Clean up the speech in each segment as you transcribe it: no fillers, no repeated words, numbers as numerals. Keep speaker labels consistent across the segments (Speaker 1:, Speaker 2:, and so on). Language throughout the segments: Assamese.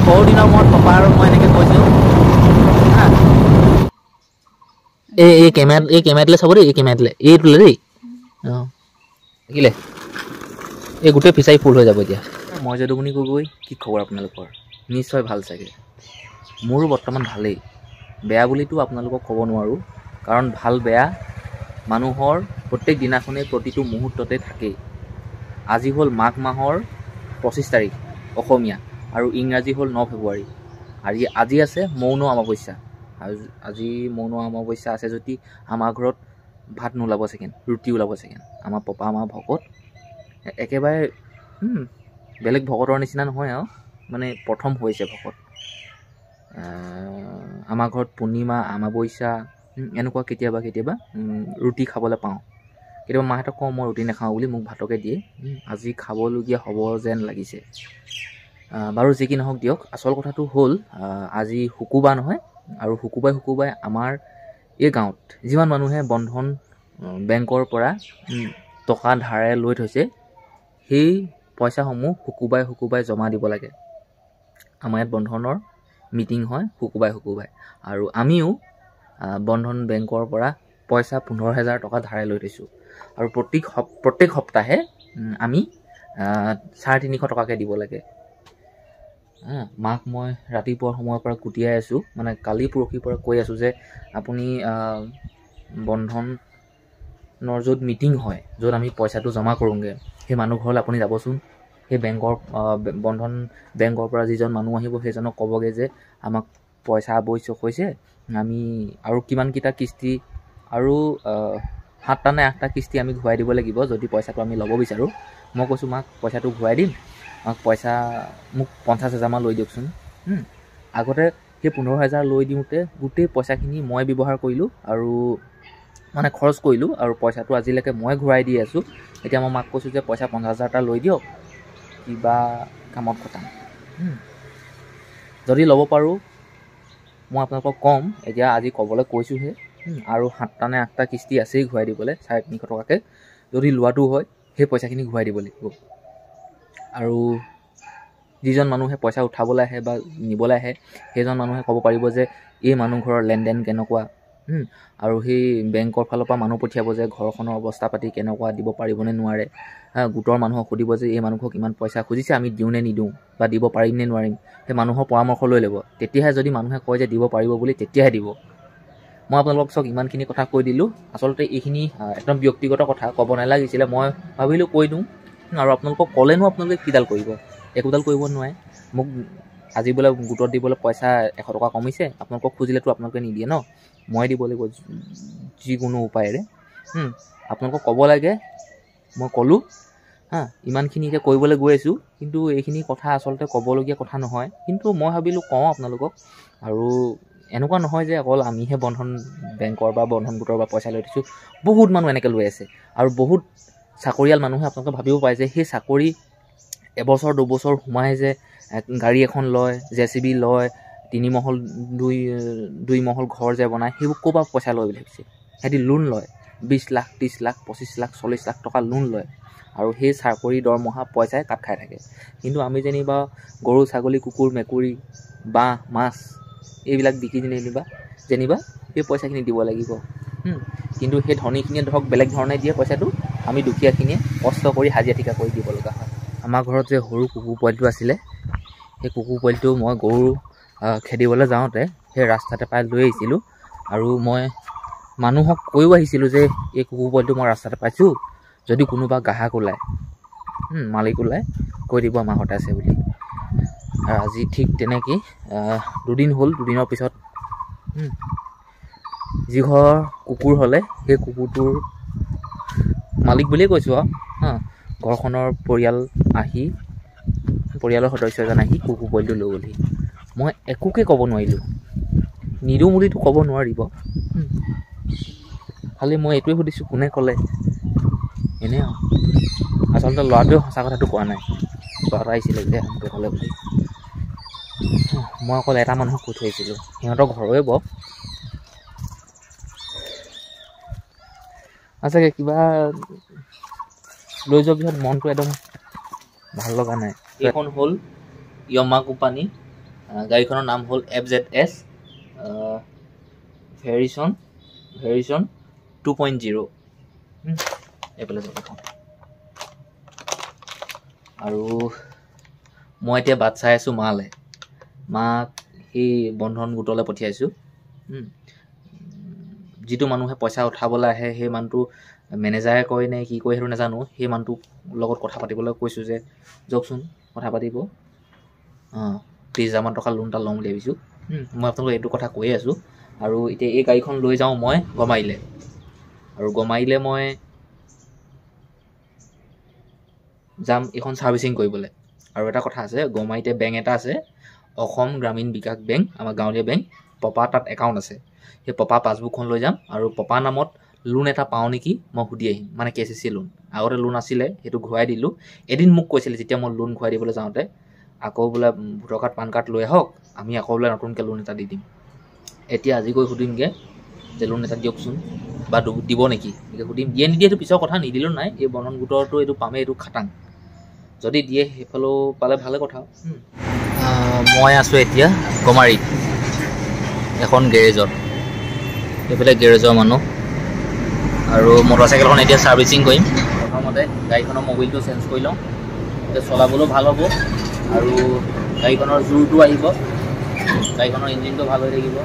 Speaker 1: বহু দিনৰ মূৰত পাপা আৰু মই এনেকৈ কৈছোঁ হা এই কেমেৰাটোলৈ চাব দেই এই কেমেৰাটোলৈ এইটোলৈ দেই অঁ দেখিলে এই গোটেই ফিচাৰী ফুল হৈ যাব এতিয়া মই যদুমণি গগৈ কি খবৰ আপোনালোকৰ নিশ্চয় ভাল চাগে মোৰো বৰ্তমান ভালেই বেয়া বুলিতো আপোনালোকক ক'ব নোৱাৰোঁ কাৰণ ভাল বেয়া মানুহৰ প্ৰত্যেক দিনাখনেই প্ৰতিটো মুহূৰ্ততে থাকেই আজি হ'ল মাঘ মাহৰ 25 তাৰিখ অসমীয়া আৰু ইংৰাজী হ'ল 9 ফেব্ৰুৱাৰী আজি আছে মৌন অমাৱস্যা আজি মৌন অমাৱস্যা আছে যদি আমাৰ ঘৰত ভাত নোলাব চাগেন ৰুটি ওলাব চাগেন আমাৰ পাপা আমাৰ ভকত একেবাৰে বেলেগ ভকতৰ নিচিনা নহয় আৰু মানে প্ৰথম হৈছে ভকত আমাৰ ঘৰত পূৰ্ণিমা অমাৱস্যা এনেকুৱা কেতিয়াবা ৰুটি খাবলৈ পাওঁ কেতিয়াবা মাহঁতক কওঁ মই ৰুটি নাখাওঁ বুলি মোক ভাতকে দিয়ে আজি খাবলগীয়া হ'ব যেন লাগিছে বাৰু যি কি নহওক দিয়ক আচল কথাটো হ'ল আজি শুকুৰবাৰ নহয় আৰু শুকুৰবাৰে আমাৰ এই গাঁৱত যিমান মানুহে বন্ধন বেংকৰ পৰা টকা ধাৰে লৈ থৈছে সেই পইচাসমূহ শুকুৰবাৰে জমা দিব লাগে আমাৰ ইয়াত বন্ধনৰ মিটিং হয় শুকুৰবাৰে আৰু আমিও বন্ধন বেংকৰ পৰা পইচা 15,000 টকা ধাৰে লৈ থৈছোঁ আৰু প্ৰত্যেক সপ্তাহে আমি 350 টকাকৈ দিব লাগে মাক মই ৰাতিপুৱাৰ সময়ৰ পৰা কুটিয়াই আছোঁ মানে কালি পৰহিৰ পৰা কৈ আছোঁ যে আপুনি বন্ধনৰ য'ত মিটিং হয় য'ত আমি পইচাটো জমা কৰোঁগৈ সেই মানুহ ঘৰলৈ আপুনি যাবচোন সেই বেংকৰ বন্ধন বেংকৰ পৰা যিজন মানুহ আহিব সেইজনক ক'বগৈ যে আমাক পইচা আৱশ্যক হৈছে আমি আৰু কিমানকেইটা কিস্তি আৰু 7টা নে 8টা কিস্তি আমি ঘূৰাই দিব লাগিব যদি পইচাটো আমি ল'ব বিচাৰোঁ মই কৈছোঁ মাক পইচাটো ঘূৰাই দিম আমাক পইচা মোক 50,000 মান লৈ দিয়কচোন আগতে সেই 15,000 লৈ দিওঁতে গোটেই পইচাখিনি মই ব্যৱহাৰ কৰিলোঁ আৰু মানে খৰচ কৰিলোঁ আৰু পইচাটো আজিলৈকে মই ঘূৰাই দি আছোঁ এতিয়া মই মাক কৈছোঁ যে পইচা 50,000টা লৈ দিয়ক কিবা কামত খটাম যদি ল'ব পাৰোঁ মই আপোনালোকক ক'ম এতিয়া আজি ক'বলৈ কৈছোঁহে আৰু 7টা নে 8টা কিস্তি আছেই ঘূৰাই দিবলৈ 350 টকাকৈ যদি লোৱাটো হয় সেই পইচাখিনি ঘূৰাই দিব লাগিব আৰু যিজন মানুহে পইচা উঠাবলৈ আহে বা নিবলৈ আহে সেইজন মানুহে ক'ব পাৰিব যে এই মানুহ ঘৰৰ লেনদেন কেনেকুৱা আৰু সেই বেংকৰ ফালৰ পৰা মানুহ পঠিয়াব যে ঘৰখনৰ অৱস্থা পাতি কেনেকুৱা দিব পাৰিবনে নোৱাৰে গোটৰ মানুহক সুধিব যে এই মানুহক ইমান পইচা খুজিছে আমি দিওঁ নে নিদিওঁ বা দিব পাৰিম নে নোৱাৰিম সেই মানুহৰ পৰামৰ্শ লৈ ল'ব তেতিয়াহে যদি মানুহে কয় যে দিব পাৰিব বুলি তেতিয়াহে দিব মই আপোনালোকক চক ইমানখিনি কথা কৈ দিলোঁ আচলতে এইখিনি একদম ব্যক্তিগত কথা ক'ব নালাগিছিলে মই ভাবিলোঁ কৈ দিওঁ আৰু আপোনালোকক ক'লেনো আপোনালোকে কিডাল কৰিব একোডাল কৰিব নোৱাৰে মোক আজি বোলে গোটত দিবলৈ পইচা 100 টকা কমিছে আপোনালোকক খুজিলেতো আপোনালোকে নিদিয়ে ন মই দিব লাগিব যিকোনো উপায়েৰে আপোনালোকক ক'ব লাগে মই ক'লোঁ ইমানখিনি এতিয়া কৰিবলৈ গৈ আছোঁ কিন্তু এইখিনি কথা আচলতে ক'বলগীয়া কথা নহয় কিন্তু মই ভাবিলোঁ কওঁ আপোনালোকক আৰু এনেকুৱা নহয় যে অকল আমিহে বন্ধন বেংকৰ বা বন্ধন গোটৰ পৰা পইচা লৈ দিছোঁ বহুত মানুহ এনেকৈ লৈ আছে আৰু বহুত চাকৰিয়াল মানুহে আপোনালোকে ভাবিব পাৰে যে সেই চাকৰি এবছৰ 2 বছৰ সোমাই যে গাড়ী এখন লয় JCB লয় 3 মহল 2 মহল ঘৰ যে বনায় সেইবোৰ ক'ৰ পৰা পইচা লয় বুলি ভাবিছে সিহঁতি লোন লয় 20 লাখ 30 লাখ 25 লাখ 40 লাখ টকা লোন লয় আৰু সেই চাকৰি দৰমহা পইচাই কাট খাই থাকে কিন্তু আমি যেনিবা গৰু ছাগলী কুকুৰ মেকুৰী বাঁহ মাছ এইবিলাক বিকি যেনিবা সেই পইচাখিনি দিব লাগিব কিন্তু সেই ধনীখিনিয়ে ধৰক বেলেগ ধৰণে দিয়ে পইচাটো আমি দুখীয়াখিনিয়ে কষ্ট কৰি হাজিৰা ঠিকা কৰি দিব লগা হয় আমাৰ ঘৰত যে সৰু কুকুৰ পোৱালিটো আছিলে সেই কুকুৰ পোৱালিটো মই গৰু খেদিবলৈ যাওঁতে সেই ৰাস্তাতে পাই লৈ আহিছিলোঁ আৰু মই মানুহক কৈও আহিছিলোঁ যে এই কুকুৰ পোৱালিটো মই ৰাস্তাতে পাইছোঁ যদি কোনোবা গ্ৰাহক ওলায় মালিক ওলায় কৈ দিব আমাৰ ঘৰতে আছে বুলি আৰু আজি ঠিক তেনেকৈ 2 দিন হ'ল 2 দিনৰ পিছত যি ঘৰ কুকুৰ হ'লে সেই কুকুৰটোৰ মালিক বুলিয়ে কৈছোঁ আৰু ঘৰখনৰ পৰিয়ালৰ সদস্য এজন আহি কুকুৰ পোৱালিটো লৈ গ'লহি মই একোকে ক'ব নোৱাৰিলোঁ নিদিওঁ বুলিতো ক'ব নোৱাৰিব খালি মই এইটোৱে সুধিছোঁ কোনে ক'লে এনেই আৰু আচলতে ল'ৰাটোৱে সঁচা কথাটো কোৱা নাই ল'ৰা আহিছিলে যে আমাকে ক'লে বুলি মই অকল এটা মানুহক কৈ থৈ আহিছিলোঁ সিহঁতৰ ঘৰৰে বৰ আচাগে কিবা লৈ যোৱাৰ পিছত মনটো একদম ভাল লগা নাই এইখন হ'ল য়মা কোম্পানী গাড়ীখনৰ নাম হ'ল FZS ভেৰিছন 2.0 এইফালে যাব এখন। আৰু মই এতিয়া বাট চাই আছোঁ মাক সেই বন্ধন গোটলৈ পঠিয়াইছোঁ। যিটো মানুহে পইচা উঠাবলৈ আহে সেই মানুহটো মেনেজাৰে কয় নে কি কয় সেইটো নাজানো, সেই মানুহটোৰ লগত কথা পাতিবলৈ কৈছোঁ যে যাওকচোন কথা পাতিব, 30,000 টকা লোন এটা ল'ম বুলি ভাবিছোঁ। মই আপোনালোকক এইটো কথা কৈয়ে আছোঁ। আৰু এতিয়া এই গাড়ীখন লৈ যাওঁ মই গমাৰিলে, আৰু গমাৰিলে মই যাম এইখন ছাৰ্ভিচিং কৰিবলৈ। আৰু এটা কথা আছে, গমাৰিতে বেংক এটা আছে, অসম গ্ৰামীণ বিকাশ বেংক, আমাৰ গাঁৱলীয়া বেংক। পপা তাত একাউণ্ট আছে, সেই পপা পাছবুকখন লৈ যাম আৰু পপা নামত লোন এটা পাওঁ নেকি মই সুধি আহিম, মানে KCC লোন। আগতে লোন আছিলে, সেইটো ঘূৰাই দিলোঁ। এদিন মোক কৈছিলে যেতিয়া মই লোন ঘূৰাই দিবলৈ যাওঁতে, আকৌ বোলে ভোটাৰ কাৰ্ড পান কাৰ্ড লৈ আহক, আমি আকৌ বোলে নতুনকৈ লোন এটা দি দিম। এতিয়া আজি গৈ সুধিমগৈ যে লোন এটা দিয়কচোন বা দিব নেকি, এনেকৈ সুধিম। দিয়ে নিদিয়ে এইটো পিছৰ কথা, নিদিলেও নাই। এই বন্ধন গোটৰটো এইটো পামেই, এইটো খাটাং। যদি দিয়ে সেইফালেও পালে ভালে কথা। মই আছোঁ এতিয়া গমাৰিত এখন গেৰেজত, এইফালে গেৰেজৰ মানুহ। আৰু মটৰচাইকেলখন এতিয়া ছাৰ্ভিচিং কৰিম। প্ৰথমতে গাড়ীখনৰ মবিলটো চেঞ্জ কৰি লওঁ, এতিয়া চলাবলৈও ভাল হ'ব আৰু গাড়ীখনৰ জোৰটো আহিব, গাড়ীখনৰ ইঞ্জিনটো ভাল হৈ থাকিব।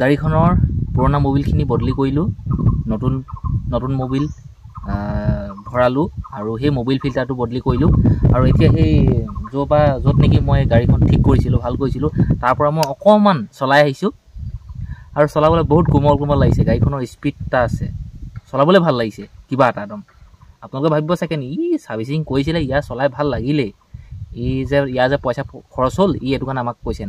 Speaker 1: গাড়ীখনৰ পুৰণা মবিলখিনি বদলি কৰিলোঁ, নতুন মবিল ভৰালোঁ আৰু সেই মবিল ফিল্টাৰটো বদলি কৰিলোঁ। আৰু এতিয়া সেই য'ত নেকি মই গাড়ীখন ঠিক কৰিছিলোঁ, ভাল কৰিছিলোঁ, তাৰ পৰা মই অকণমান চলাই আহিছোঁ আৰু চলাবলৈ বহুত কোমল লাগিছে। গাড়ীখনৰ স্পীড এটা আছে, চলাবলৈ ভাল লাগিছে কিবা এটা একদম। আপোনালোকে ভাবিব চাগে ই ছাৰ্ভিচিং কৰিছিলে, ইয়াৰ চলাই ভাল লাগিলেই, ইয়াৰ যে পইচা খৰচ হ'ল এইটো কাৰণে আমাক কৈছে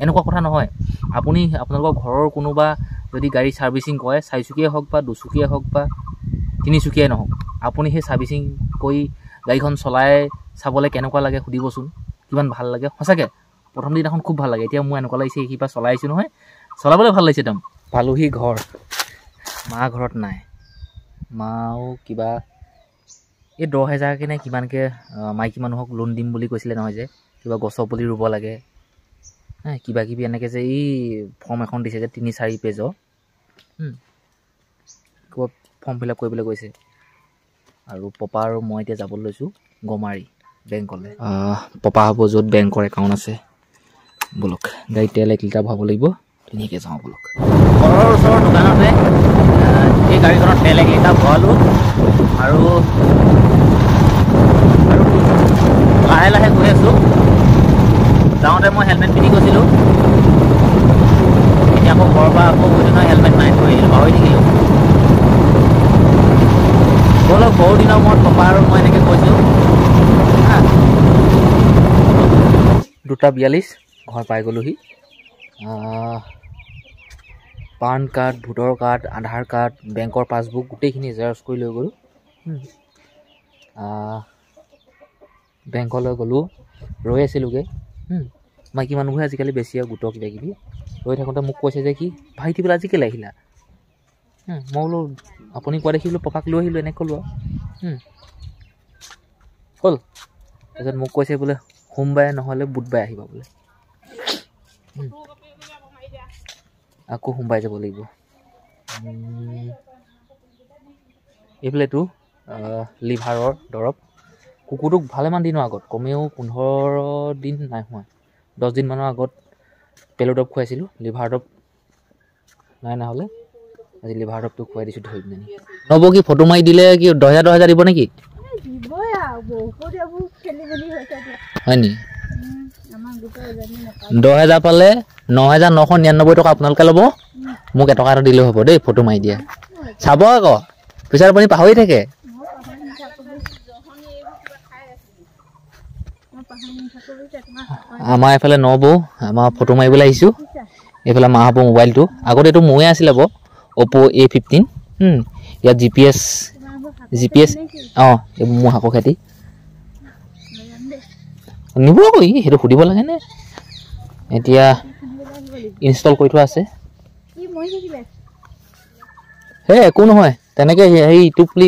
Speaker 1: এনেকুৱা কথা নহয়। আপোনালোকৰ ঘৰৰ কোনোবা যদি গাড়ী ছাৰ্ভিচিং কৰে, 4 চকীয়াই হওক বা 2 চকীয়াই হওক বা 3 চকীয়াই নহওক, আপুনি সেই ছাৰ্ভিচিং কৰি গাড়ীখন চলাই চাবলৈ কেনেকুৱা লাগে সুধিবচোন, কিমান ভাল লাগে। সঁচাকৈ প্ৰথম দিনাখন খুব ভাল লাগে, এতিয়া মোৰ এনেকুৱা লাগিছে এইখিনিৰ পৰা চলাই আহিছোঁ নহয়, চলাবলৈ ভাল লাগিছে একদম। পালোহি ঘৰ, মা ঘৰত নাই। মাও কিবা এই 10,000কৈ নে কিমানকৈ মাইকী মানুহক লোন দিম বুলি কৈছিলে নহয়, যে কিবা গছৰ পুলি ৰুব লাগে, কিবা কিবি এনেকৈ যে এই ফৰ্ম এখন দিছে যে 3-4 পেজৰ, কিবা ফৰ্ম ফিল আপ কৰিবলৈ কৈছে। আৰু পপা আৰু মই এতিয়া যাবলৈ লৈছোঁ গমাৰি বেংকলৈ। পপা হ'ব য'ত বেংকৰ একাউণ্ট আছে। ব'লক গাড়ী তেল 1 লিটাৰ ভৰাব লাগিব, ধুনীয়াকৈ যাওঁ ব'লক। ঘৰৰ ওচৰৰ দোকানতে এই গাড়ীখনত তেল 1 লিটাৰ ভৰালোঁ আৰু লাহে গৈ আছোঁ। যাওঁতে মই হেলমেট পিন্ধি গৈছিলোঁ, এতিয়া আকৌ ঘৰৰ পৰা আকৌ গৈ নহয় হেলমেট নাই থৈ আহিলোঁ, পাহৰি থাকিলোঁ। ব'লক বহু দিনৰ মূৰত পপা আৰু মই এনেকৈ কৈছোঁ। 2:42 ঘৰ পাই গ'লোহি। পান কাৰ্ড, ভোটাৰ কাৰ্ড, আধাৰ কাৰ্ড, বেংকৰ পাছবুক গোটেইখিনি জেৰক্স কৰি লৈ গ'লোঁ। বেংকলৈ গ'লোঁ, ৰৈ আছিলোঁগৈ। মাইকী মানুহবোৰে আজিকালি বেছি আৰু গোটৰ কিবা কিবি ৰৈ থাকোঁতে মোক কৈছে যে কি ভাইটি বোলে আজি কেলৈ আহিলা? মই বোলো আপুনি কোৱা দেখি বোলো পপাক লৈ আহিলোঁ, এনেকৈ ক'লোঁ আৰু হ'ল। তাৰপিছত মোক কৈছে বোলে সোমবাৰে নহ'লে বুধবাৰে আহিবা বোলে। আকৌ সোমবাই যাব লাগিব এইফালেতো লিভাৰৰ দৰৱ কুকুৰটোক ভালেমান দিনৰ আগত কমেও 15 দিন নাই হোৱা 10 দিনমানৰ আগত পেলু দৰৱ খুৱাইছিলোঁ লিভাৰ দৰৱ নাই নহ'লে আজি লিভাৰ দৰৱটো খুৱাই দিছোঁ ধৰি পিনে নব কি ফটো মাৰি দিলে কি 10,000 দিব নেকি হয় নি 10,000 পালে 9,999 টকা আপোনালোকে ল'ব মোক এটকা এটা দিলেও হ'ব দেই ফটো মাৰি দিয়া চাব আকৌ পিছত আপুনি পাহৰি থাকে আমাৰ এইফালে নবৌ আমাৰ ফটো মাৰিবলৈ আহিছোঁ এইফালে মাহঁতৰ মোবাইলটো আগতে এইটো মোৰে আছিলে বাৰু অ'প' A15 ইয়াত GPS অঁ এই মোৰ শাকৰ খেতি নিব আকৌ সেইটো সুধিব লাগেনে এতিয়া ইনষ্টল কৰি থোৱা আছে হে একো নহয় তেনেকৈ সেই টুপলি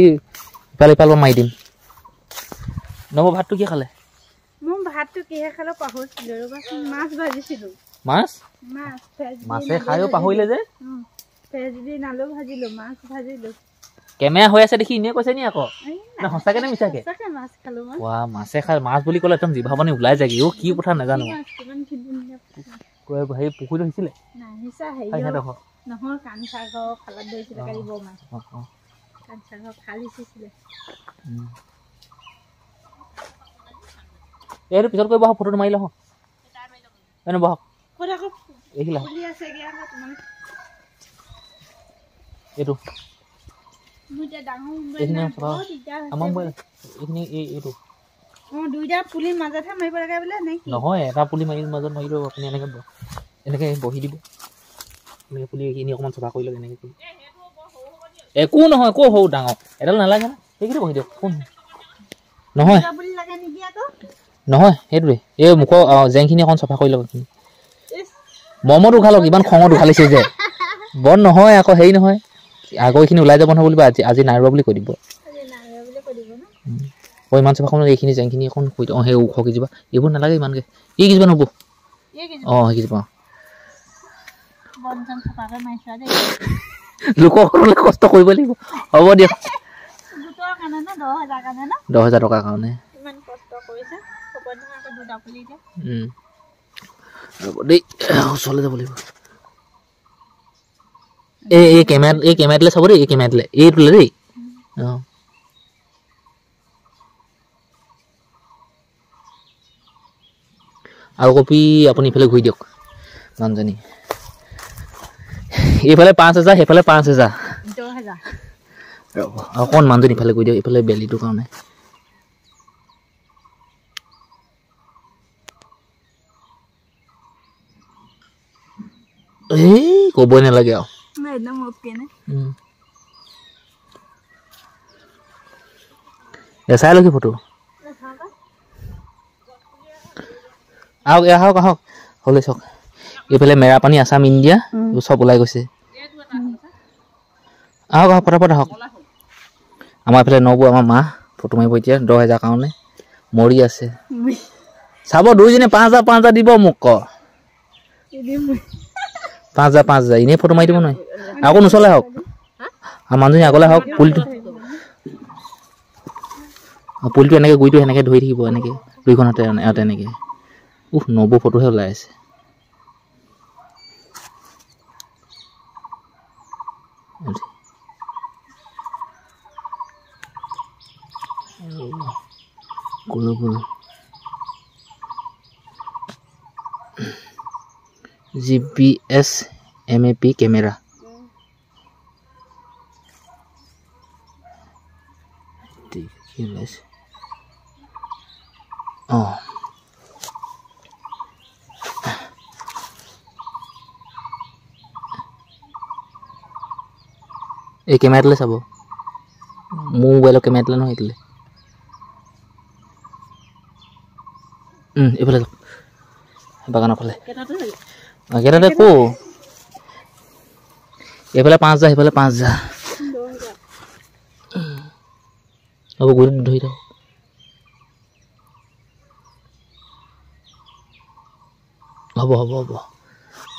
Speaker 1: ইফালে ইফালে মাৰি দিম নব ভাতটো কি খালে
Speaker 2: মই ভাতটো কিহে খালো পাহৰিছিলোঁ ৰ'বাচোন মাছ ভাজিছিলোঁ
Speaker 1: মাছে খায়ো পাহৰিলে যে
Speaker 2: ফ্ৰেঞ্চবিন আলু ভাজিলোঁ মাছ ভাজিলোঁ
Speaker 1: কেমেৰা হৈ আছে দেখি এনেই কৈছে নি আকৌ সঁচাকে নে মিছাকে
Speaker 2: মাছ খালোঁ
Speaker 1: ৱা মাছে খাই মাছ বুলি ক'লে একদম জিভা পানী ওলাই যায়গৈ অ' কি কথা নাজানো সেই পুখুৰীটো সিঁচিলে
Speaker 2: নহয় কাঞ্চাৰ ঘৰ খালত ধৰিছিলে কালি বৰমাই কাঞ্চাৰ ঘৰ খাল সিঁচিছিলে
Speaker 1: এইটো পিছত কৰিব আহক ফটোটো মাৰি লওঁ এনে বহক এইখিলা এইটো এইখিনি আমাৰ মোবাইল এইখিনি এইটো নহয় এটা পুলি মাৰি মাজত মাৰি দিব আপুনি এনেকৈ বহি দিব এনেকৈ পুলি এইখিনি অকণমান চফা কৰি লওক এনেকৈ একো নহয় ক'ৰ সৰু ডাঙৰ এডাল নালাগে না সেইখিনি বহি দিয়ক কোন নহয় নহয় সেইটোৱে এই মুখৰ জেংখিনি অকণ চফা কৰি লওক এইখিনি মমত উঘালক ইমান খঙত উঘালিছে যে বন নহয় আকৌ হেৰি নহয় আগৰ এইখিনি ওলাই যাব নহয় বুলিব আজি নাই ৰোৱা বুলি কৈ দিব ইমান চফা সময়ত এইখিনি জেংখিনি অকণ কৈ দিওঁ সেই ওখ কিজিবা এইবোৰ নালাগে ইমানকৈ এই কিজিবা নহ'ব অঁ সেই কিজিবা লোকসকলে কষ্ট কৰিব লাগিব হ'ব দিয়ক 10,000 টকাৰ কাৰণে দেই ওচৰলৈ যাব লাগিব এই কেমেৰাটোলৈ চাব দেই এই কেমেৰাটোলৈ এইটোলৈ দেই অঁ আৰু কপি আপুনি ইফালে ঘূৰি দিয়ক মানুহজনী এইফালে 5,000 সেইফালে 5,000 ৰ'ব অকণ মানুহজনী ইফালে ঘূৰি দিয়ক এইফালে বেলিটোৰ কাৰণে এই ক'বই নালাগে আৰু চাই লকি ফটো আহক হ'লে চাওক এইফালে মেৰাপানী আছাম ইণ্ডিয়া চব ওলাই গৈছে আহক ফটাফট আহক আমাৰ এইফালে নবৌ আমাৰ মা ফটো মাৰিব এতিয়া 10,000 কাৰণে মৰি আছে চাব দুইজনে 5,000 দিব মোক ক 5,000 এনেই ফটো মাৰি দিব নহয় আকৌ নোচলে হওক আৰু মানুহজনী আগলৈ হওক পুলিটো এনেকৈ গুৰিটো সেনেকৈ ধৰি থাকিব এনেকৈ দুইখন হাতে এনেকৈ নবৌ ফটোহে ওলাই আছে GPS MAP কেমেৰা অঁ এই কেমেৰাটোলৈ চাব মোৰ মোবাইলৰ কেমেৰাটোলৈ নহয় এইটোলৈ এইফালে যাওক বাগানৰ ফালে কেইটাতে কো এইফালে 5,000 সেইফালে 5,000 হ'ব গুৰিত ধৰি থাকক হ'ব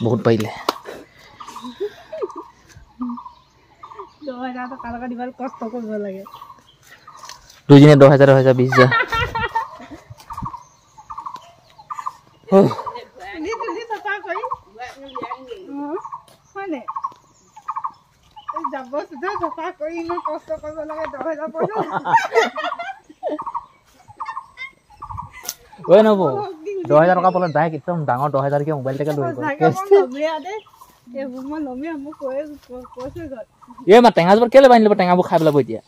Speaker 1: বহুত পাৰিলে
Speaker 2: 10,000 টকা লগা দিবলৈ কষ্ট কৰিব লাগে
Speaker 1: দুইজনে 10,000 20,000
Speaker 2: নিজে টকা কৰি হয়নে যাব সুধা টকা কৰি ইমান কষ্ট কৰিব লাগে 10,000 পইচা
Speaker 1: ঐ নব 10,000 টকা পালে ডাইৰেক্ট একদম ডাঙৰ 10,000 কে মোবাইল টেকা লৈ এই মা টেঙাজোপা কেলে বান্ধি ল'ব টেঙাবোৰ খাই পেলাব এতিয়া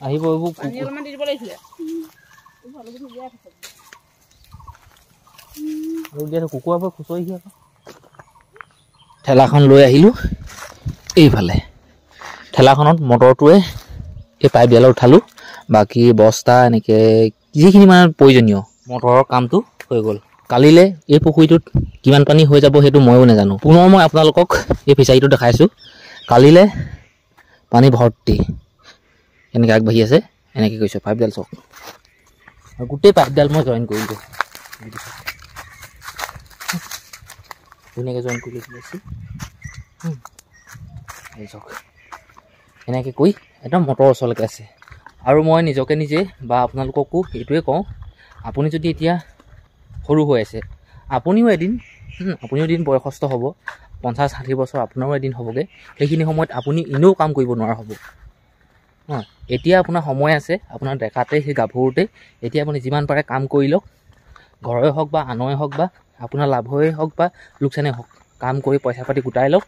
Speaker 1: আহিব এইবোৰ কুকুৰাবোৰ খুচৰি আকৌ ঠেলাখন লৈ আহিলোঁ এইফালে ঠেলাখনত মটৰটোৱে এই পাইপডালত উঠালোঁ বাকী বস্তা এনেকৈ যিখিনি মানে প্ৰয়োজনীয় মটৰৰ কামটো হৈ গ'ল কালিলৈ এই পুখুৰীটোত কিমান পানী হৈ যাব সেইটো ময়ো নাজানো পুনৰ মই আপোনালোকক এই ফিচাৰীটো দেখাইছোঁ কালিলৈ পানী ভৰ্তি এনেকৈ আগবাঢ়ি আছে এনেকৈ কৈছোঁ পাইপডাল চাওক আৰু গোটেই পাইপডাল মই জইন কৰিলোঁ ধুনীয়াকৈ জইন কৰি লৈছোঁ চাওক এনেকৈ কৈ একদম মটৰ ওচৰলৈকে আছে আৰু মই নিজকে নিজে বা আপোনালোককো এইটোৱে কওঁ আপুনি যদি এতিয়া সৰু হৈ আছে আপুনিও এদিন বয়সস্থ হ'ব 50-60 বছৰ আপোনাৰো এদিন হ'বগৈ সেইখিনি সময়ত আপুনি এনেও কাম কৰিব নোৱাৰা হ'ব এতিয়া আপোনাৰ সময় আছে আপোনাৰ ডেকাতে সেই গাভৰুতে এতিয়া আপুনি যিমান পাৰে কাম কৰি লওক ঘৰৰে হওক বা আনৰে হওক বা আপোনাৰ লাভৰে হওক বা লোকচানেই হওক কাম কৰি পইচা পাতি গোটাই লওক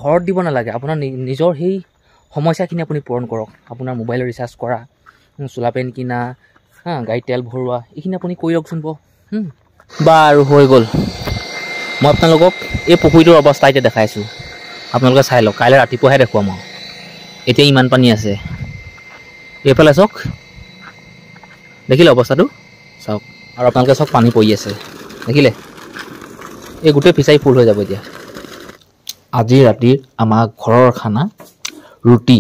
Speaker 1: ঘৰত দিব নালাগে আপোনাৰ নিজৰ সেই সমস্যাখিনি আপুনি পূৰণ কৰক আপোনাৰ মোবাইলৰ ৰিচাৰ্জ কৰা চোলা পেণ্ট কিনা গাড়ীত তেল ভৰোৱা এইখিনি আপুনি কৰি লওকচোন বাৰু হৈ গ'ল মই আপোনালোকক এই পুখুৰীটোৰ অৱস্থা এতিয়া দেখাইছোঁ আপোনালোকে চাই লওক কাইলৈ ৰাতিপুৱাহে দেখুৱাম আৰু এতিয়া ইমান পানী আছে এইফালে চাওক দেখিলে অৱস্থাটো চাওক আৰু আপোনালোকে চাওক পানী পৰি আছে দেখিলে এই গোটেই ফিচাৰী ফুল হৈ যাব এতিয়া আজি ৰাতিৰ আমাৰ ঘৰৰ খানা ৰুটি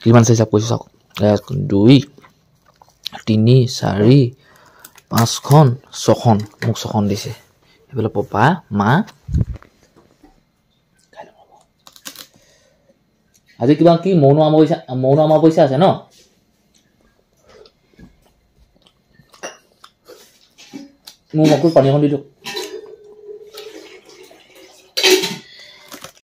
Speaker 1: কিমান হিচাপ কৰিছোঁ চাওক 2 3 4 5খন 6খন মোক 6খন দিছে এইফালে পপা মা আজি কিবা কি মৌন অমাৱস্যা আছে ন মোৰ মকুৰ পানী এখন দি দিয়ক